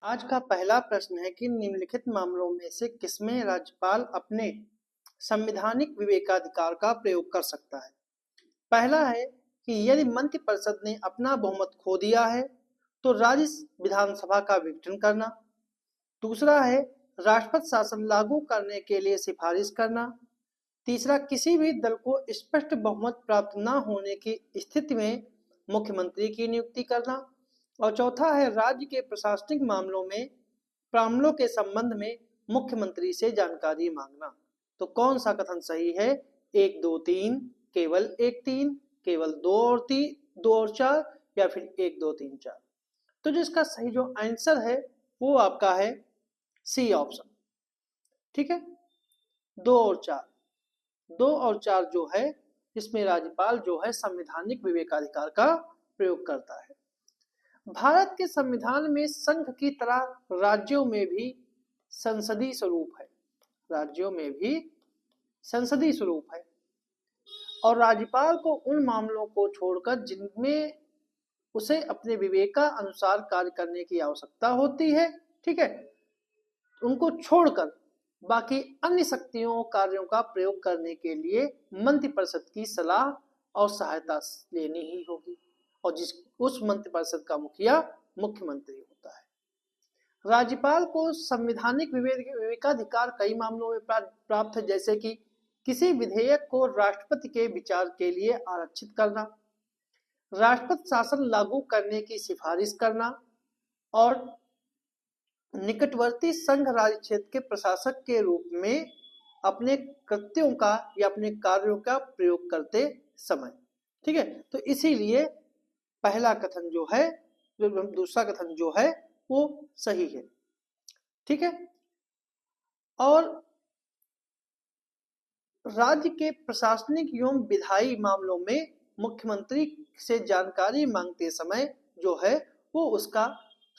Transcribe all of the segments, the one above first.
आज का पहला प्रश्न है कि निम्नलिखित मामलों में से किसमें राज्यपाल अपने संवैधानिक विवेकाधिकार का प्रयोग कर सकता है। पहला है कि यदि मंत्रिपरिषद ने अपना बहुमत खो दिया है तो राज्य विधानसभा का विघटन करना। दूसरा है राष्ट्रपति शासन लागू करने के लिए सिफारिश करना। तीसरा, किसी भी दल को स्पष्ट बहुमत प्राप्त न होने की स्थिति में मुख्यमंत्री की नियुक्ति करना। और चौथा है राज्य के प्रशासनिक मामलों के संबंध में मुख्यमंत्री से जानकारी मांगना। तो कौन सा कथन सही है? 1, 2, 3, केवल 1, 3, केवल 2 और 3, 2 और 4, या फिर 1, 2, 3, 4। तो जो इसका सही जो आंसर है वो आपका है सी ऑप्शन। ठीक है, 2 और 4, 2 और 4 जो है इसमें राज्यपाल जो है संवैधानिक विवेकाधिकार का प्रयोग करता है। भारत के संविधान में संघ की तरह राज्यों में भी संसदीय स्वरूप है। राज्यों में भी संसदीय स्वरूप है और राज्यपाल को उन मामलों को छोड़कर जिनमें उसे अपने विवेका अनुसार कार्य करने की आवश्यकता होती है, ठीक है, उनको छोड़कर बाकी अन्य शक्तियों कार्यों का प्रयोग करने के लिए मंत्रिपरिषद की सलाह और सहायता लेनी ही होगी और उस मंत्रिपरिषद का मुखिया मुख्यमंत्री होता है। राज्यपाल को संवैधानिक विवेकाधिकार कई मामलों में प्राप्त है, जैसे कि किसी विधेयक को राष्ट्रपति के विचार के लिए आरक्षित करना, राष्ट्रपति शासन लागू करने की सिफारिश करना और निकटवर्ती संघ राज्य क्षेत्र के प्रशासक के रूप में अपने कृत्यों का या अपने कार्यों का प्रयोग करते समय। ठीक है, तो इसीलिए पहला कथन जो है, दूसरा कथन जो है वो सही है। ठीक है, और राज्य के प्रशासनिक एवं विधायी मामलों में मुख्यमंत्री से जानकारी मांगते समय जो है वो उसका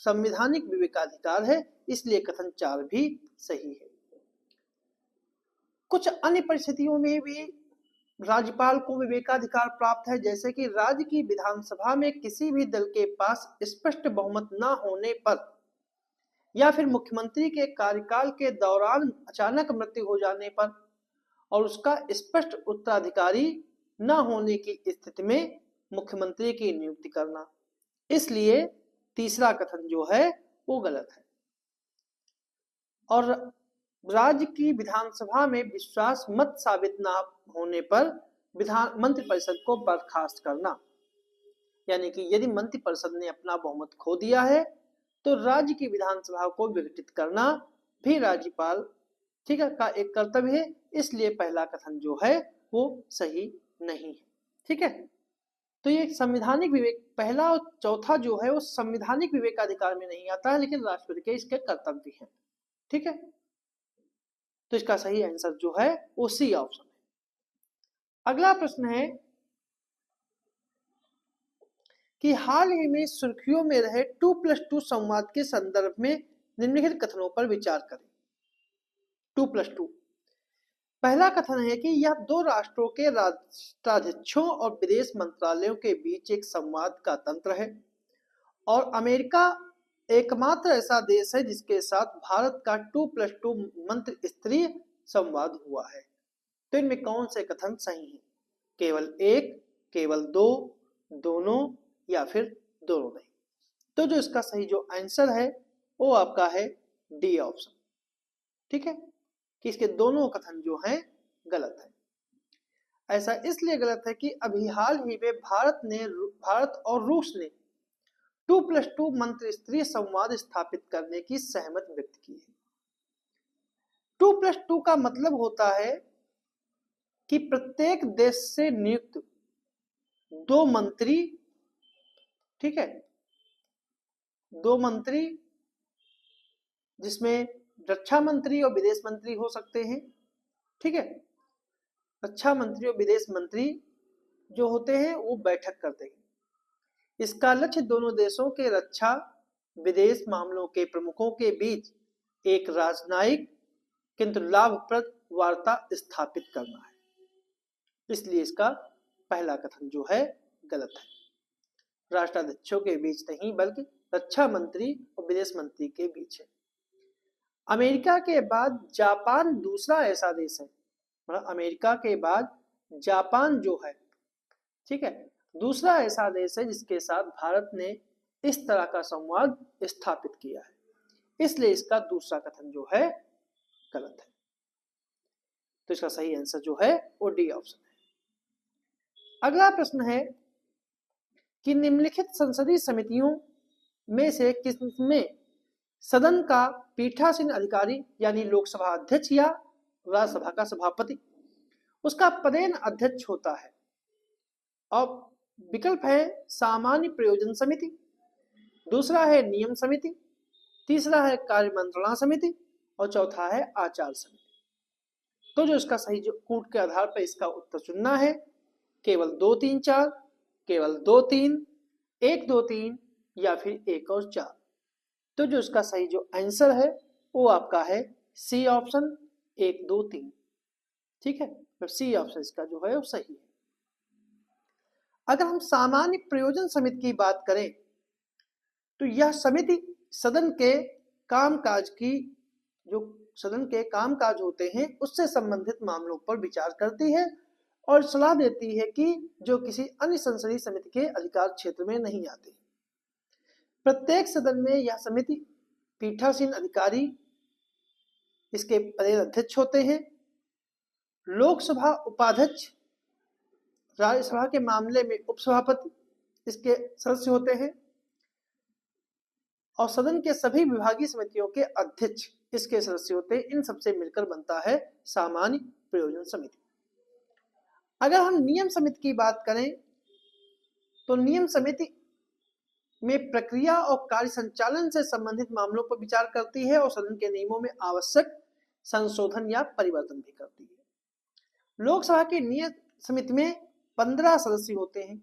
संवैधानिक विवेकाधिकार है, इसलिए कथन 4 भी सही है। कुछ अन्य परिस्थितियों में भी राज्यपाल को विवेकाधिकार प्राप्त है, जैसे कि राज्य की विधानसभा में किसी भी दल के पास स्पष्ट बहुमत न होने पर या फिर मुख्यमंत्री के कार्यकाल के दौरान अचानक मृत्यु हो जाने पर और उसका स्पष्ट उत्तराधिकारी न होने की स्थिति में मुख्यमंत्री की नियुक्ति करना। इसलिए तीसरा कथन जो है वो गलत है। और राज्य की विधानसभा में विश्वास मत साबित न होने पर मंत्रिपरिषद को बर्खास्त करना, यानी कि यदि मंत्रिपरिषद ने अपना बहुमत खो दिया है तो राज्य की विधानसभा को विघटित करना भी राज्यपाल, ठीक है, का एक कर्तव्य है, इसलिए पहला कथन जो है वो सही नहीं है। ठीक है, तो ये संवैधानिक विवेक, पहला और चौथा जो है वो संवैधानिक विवेकाधिकार में नहीं आता है, लेकिन राष्ट्रपति के इसके कर्तव्य हैं। ठीक है, तो इसका सही आंसर जो है वो सी ऑप्शन है। अगला प्रश्न है कि हाल ही में सुर्खियों में रहे 2+2 संवाद के संदर्भ में निम्नलिखित कथनों पर विचार करें। 2+2, पहला कथन है कि यह दो राष्ट्रों के राष्ट्राध्यक्षों और विदेश मंत्रालयों के बीच एक संवाद का तंत्र है और अमेरिका एकमात्र ऐसा देश है जिसके साथ भारत का 2+2 मंत्री स्तरीय संवाद हुआ है। तो इनमें कौन से कथन सही हैं? केवल 1, केवल 2, दोनों, या फिर दोनों नहीं। तो जो इसका सही जो आंसर है वो आपका है डी ऑप्शन। ठीक है, कि इसके दोनों कथन जो हैं गलत है। ऐसा इसलिए गलत है कि अभी हाल ही में भारत और रूस ने 2+2 मंत्री स्तरीय संवाद स्थापित करने की सहमति व्यक्त की है। 2+2 का मतलब होता है कि प्रत्येक देश से नियुक्त 2 मंत्री, ठीक है, 2 मंत्री जिसमें रक्षा मंत्री और विदेश मंत्री हो सकते हैं। ठीक है, रक्षा मंत्री और विदेश मंत्री जो होते हैं वो बैठक करते हैं। इसका लक्ष्य दोनों देशों के रक्षा विदेश मामलों के प्रमुखों के बीच एक राजनयिक किंतु लाभप्रद वार्ता स्थापित करना है। इसलिए इसका पहला कथन जो है गलत है। राष्ट्राध्यक्षों के बीच नहीं बल्कि रक्षा मंत्री और विदेश मंत्री के बीच है। अमेरिका के बाद जापान दूसरा ऐसा देश है, मतलब अमेरिका के बाद जापान जो है, ठीक है, दूसरा ऐसा देश है जिसके साथ भारत ने इस तरह का संवाद स्थापित किया है, इसलिए इसका दूसरा कथन जो है गलत है। तो इसका सही आंसर जो है वो डी ऑप्शन है। अगला प्रश्न है कि निम्नलिखित संसदीय समितियों में से किसमें सदन का पीठासीन अधिकारी यानी लोकसभा अध्यक्ष या राज्यसभा का सभापति उसका पदेन अध्यक्ष होता है? और विकल्प है सामान्य प्रयोजन समिति, दूसरा है नियम समिति, तीसरा है कार्य मंत्रणा समिति और चौथा है आचार समिति। तो जो इसका सही जो कूट के आधार पर इसका उत्तर चुनना है, केवल 2 3 4, केवल 2 3, 1 2 3 या फिर 1 और 4। तो जो इसका सही जो आंसर है वो आपका है सी ऑप्शन 1 2 3, ठीक है, तो सी ऑप्शन इसका जो है वो सही है। अगर हम सामान्य प्रयोजन समिति की बात करें तो यह समिति सदन के कामकाज की जो सदन के कामकाज होते हैं उससे संबंधित मामलों पर विचार करती है और सलाह देती है कि जो किसी अन्य संसदीय समिति के अधिकार क्षेत्र में नहीं आते। प्रत्येक सदन में यह समिति पीठासीन अधिकारी इसके पदेन अध्यक्ष होते हैं। लोकसभा उपाध्यक्ष, राज्यसभा के मामले में उपसभापति इसके सदस्य होते हैं और सदन के सभी विभागीय समितियों के अध्यक्ष इसके सदस्य होते हैं। इन सबसे मिलकर बनता है सामान्य प्रयोजन समिति। अगर हम नियम समिति की बात करें तो नियम समिति में प्रक्रिया और कार्य संचालन से संबंधित मामलों पर विचार करती है और सदन के नियमों में आवश्यक संशोधन या परिवर्तन भी करती है। लोकसभा की नियम समिति में 15 सदस्य होते हैं।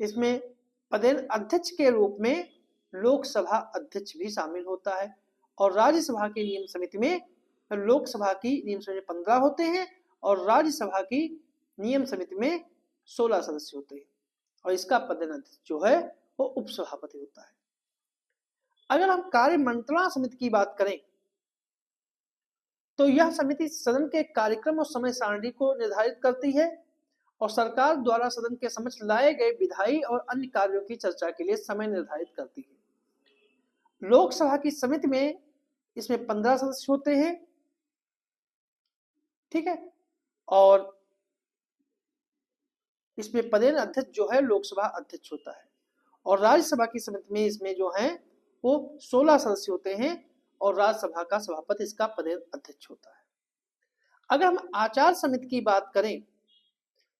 इसमें पदेन अध्यक्ष के रूप में लोकसभा अध्यक्ष भी शामिल होता है और राज्यसभा की नियम समिति में लोकसभा की नियम समिति में 15 होते हैं और राज्यसभा की नियम समिति में 16 सदस्य होते हैं और इसका पदेन अध्यक्ष जो है वो उपसभापति होता है। अगर हम कार्य मंत्रणा समिति की बात करें तो यह समिति सदन के कार्यक्रम और समय सारणी को निर्धारित करती है और सरकार द्वारा सदन के समक्ष लाए गए विधायी और अन्य कार्यों की चर्चा के लिए समय निर्धारित करती है। लोकसभा की समिति में इसमें 15 सदस्य होते हैं, ठीक है, और इसमें पदेन अध्यक्ष जो है लोकसभा अध्यक्ष होता है और राज्यसभा की समिति में इसमें जो है वो 16 सदस्य होते हैं और राज्यसभा का सभापति इसका पदेन अध्यक्ष होता है। अगर हम आचार समिति की बात करें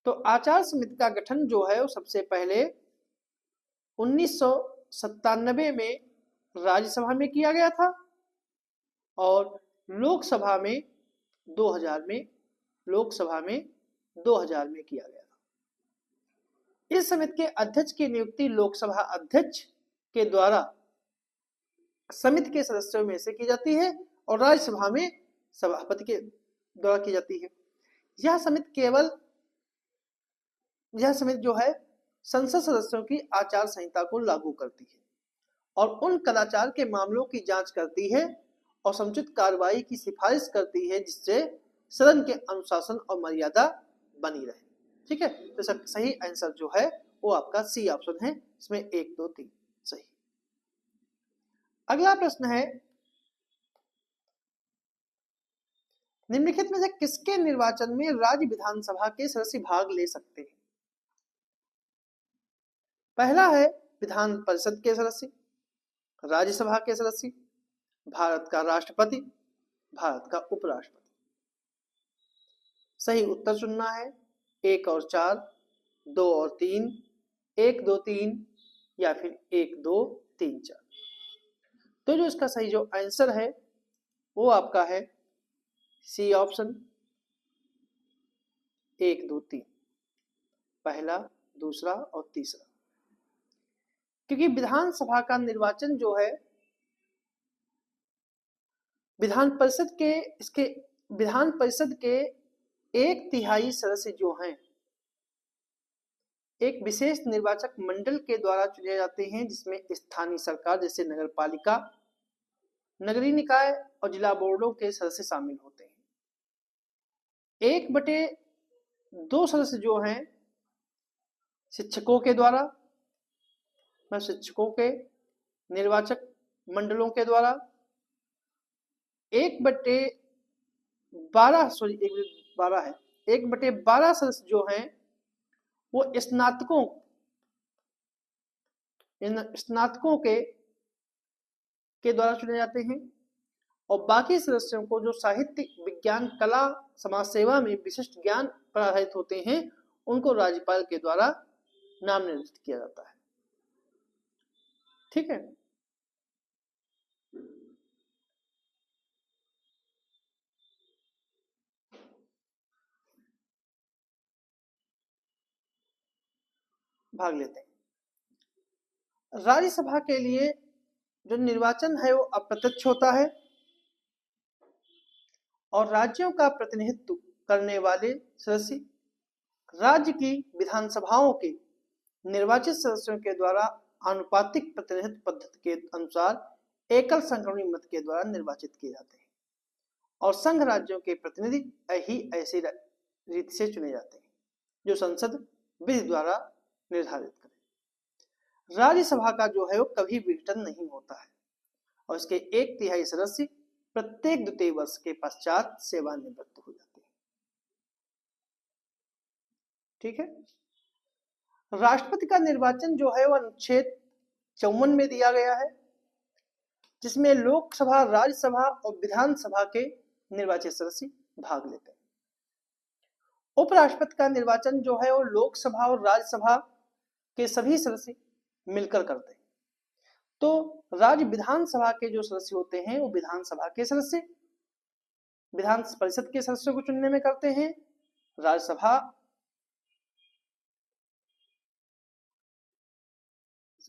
तो आचार समिति का गठन जो है वो सबसे पहले 1997 में राज्यसभा में किया गया था और लोकसभा में 2000 में किया गया था। इस समिति के अध्यक्ष की नियुक्ति लोकसभा अध्यक्ष के द्वारा समिति के सदस्यों में से की जाती है और राज्यसभा में सभापति के द्वारा की जाती है। यह समिति जो है संसद सदस्यों की आचार संहिता को लागू करती है और उन कदाचार के मामलों की जांच करती है और समुचित कार्रवाई की सिफारिश करती है जिससे सदन के अनुशासन और मर्यादा बनी रहे, ठीक है। तो सब सही आंसर जो है वो आपका सी ऑप्शन है, इसमें 1 2 3 सही। अगला प्रश्न है निम्नलिखित में से किसके निर्वाचन में राज्य विधानसभा के सदस्य भाग ले सकते हैं? पहला है विधान परिषद के सदस्य, राज्यसभा के सदस्य, भारत का राष्ट्रपति, भारत का उपराष्ट्रपति। सही उत्तर चुनना है 1 और 4, 2 और 3, 1 2 3 या फिर 1 2 3 4। तो जो इसका सही जो आंसर है वो आपका है सी ऑप्शन 1 2 3, पहला, दूसरा और तीसरा। क्योंकि विधानसभा का निर्वाचन जो है विधान परिषद के 1/3 सदस्य जो हैं एक विशेष निर्वाचक मंडल के द्वारा चुने जाते हैं, जिसमें स्थानीय सरकार जैसे नगर पालिका, नगरीय निकाय और जिला बोर्डों के सदस्य शामिल होते हैं। 1/2 सदस्य जो हैं शिक्षकों के द्वारा, शिक्षकों के निर्वाचक मंडलों के द्वारा, 1/12 सदस्य जो हैं वो स्नातकों के द्वारा चुने जाते हैं, और बाकी सदस्यों को जो साहित्य, विज्ञान, कला, समाज सेवा में विशिष्ट ज्ञान पर आधारित होते हैं, उनको राज्यपाल के द्वारा नाम निर्दिष्ट किया जाता है। ठीक है। भाग लेते हैं। राज्यसभा के लिए जो निर्वाचन है वो अप्रत्यक्ष होता है, और राज्यों का प्रतिनिधित्व करने वाले सदस्य राज्य की विधानसभाओं के निर्वाचित सदस्यों के द्वारा आनुपातिक प्रतिनिधित्व पद्धति के अनुसार एकल संक्रमणी मत के द्वारा निर्वाचित किए जाते हैं, और संघ राज्यों के प्रतिनिधि ही ऐसी रीति से चुने जाते हैं जो संसद विधि द्वारा निर्धारित करे। राज्यसभा का जो है वो कभी विघटन नहीं होता है, और इसके 1/3 सदस्य प्रत्येक द्वितीय वर्ष के पश्चात सेवानिवृत्त हो जाते हैं। ठीक है। राष्ट्रपति का निर्वाचन जो है वह अनुच्छेद 54 में दिया गया है, जिसमें लोकसभा, राज्यसभा और विधानसभा के निर्वाचित सदस्य भाग लेते हैं। उपराष्ट्रपति का निर्वाचन जो है वो लोकसभा और राज्यसभा के सभी सदस्य मिलकर करते हैं। तो राज्य विधानसभा के जो सदस्य होते हैं वो विधानसभा के सदस्य विधान परिषद के सदस्यों को चुनने में करते हैं, राज्यसभा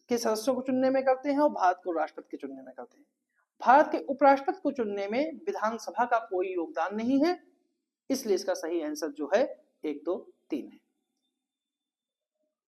के सदस्यों को चुनने में करते हैं, और भारत को राष्ट्रपति के चुनने में करते हैं। भारत के उपराष्ट्रपति को चुनने में विधानसभा का कोई योगदान नहीं है, इसलिए इसका सही आंसर जो है 1, 2, 3 है।